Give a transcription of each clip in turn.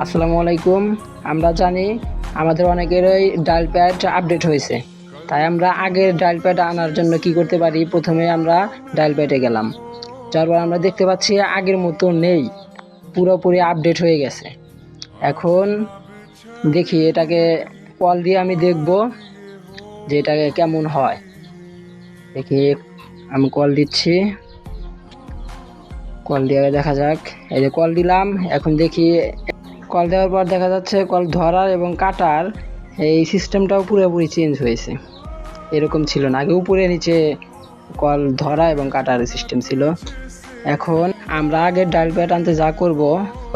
আসসালামু আলাইকুম। আমরা জানি আমাদের অনেকেরই ডায়াল প্যাড আপডেট হয়েছে, তাই আমরা আগের ডায়াল প্যাড আনার জন্য কি করতে পারি, প্রথমে আমরা ডায়াল প্যাডে গেলাম, যার পর আমরা দেখতে পাচ্ছি আগের মতো নেই, পুরোপুরি আপডেট হয়ে গেছে। এখন দেখি এটাকে কল দিয়ে আমি দেখব যে এটাকে কেমন হয়। দেখি, আমি কল দিচ্ছি, কল দিয়ে দেখা যাক। এই যে কল দিলাম, এখন দেখি কল দেওয়ার পর দেখা যাচ্ছে কল ধরার এবং কাটার এই সিস্টেমটাও পুরোপুরি চেঞ্জ হয়েছে। এরকম ছিল না, আগে উপরে নিচে কল ধরা এবং কাটার সিস্টেম ছিল। এখন আমরা আগের ডায়াল প্যাড আনতে যা করব,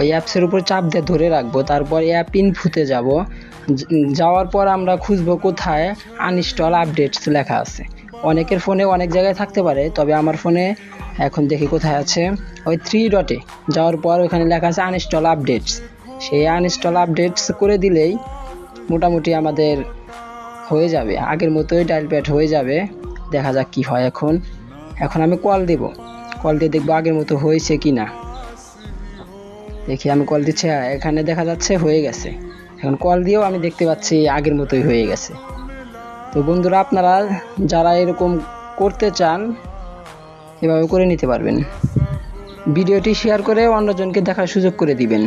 ওই অ্যাপসের উপর চাপ দিয়ে ধরে রাখবো, তারপর অ্যাপ ইনফুতে যাব। যাওয়ার পর আমরা খুঁজবো কোথায় আনইনস্টল আপডেটস লেখা আছে। অনেকের ফোনে অনেক জায়গায় থাকতে পারে, তবে আমার ফোনে এখন দেখি কোথায় আছে, ওই 3 ডটে যাওয়ার পর ওখানে লেখা আছে আনইনস্টল আপডেটস। সেই আনইনস্টল আপডেটস করে দিলেই মোটামুটি আমাদের হয়ে যাবে, আগের মতোই ডায়াল প্যাড হয়ে যাবে। দেখা যাক কি হয়। এখন আমি কল দেব, কল দিয়ে দেখবো আগের মতো হয়েছে কি না। দেখি, আমি কল দিচ্ছি, এখানে দেখা যাচ্ছে হয়ে গেছে। এখন কল দিয়েও আমি দেখতে পাচ্ছি আগের মতোই হয়ে গেছে। তো বন্ধুরা, আপনারা যারা এরকম করতে চান এভাবে করে নিতে পারবেন। ভিডিওটি শেয়ার করে অন্যজনকে দেখার সুযোগ করে দিবেন।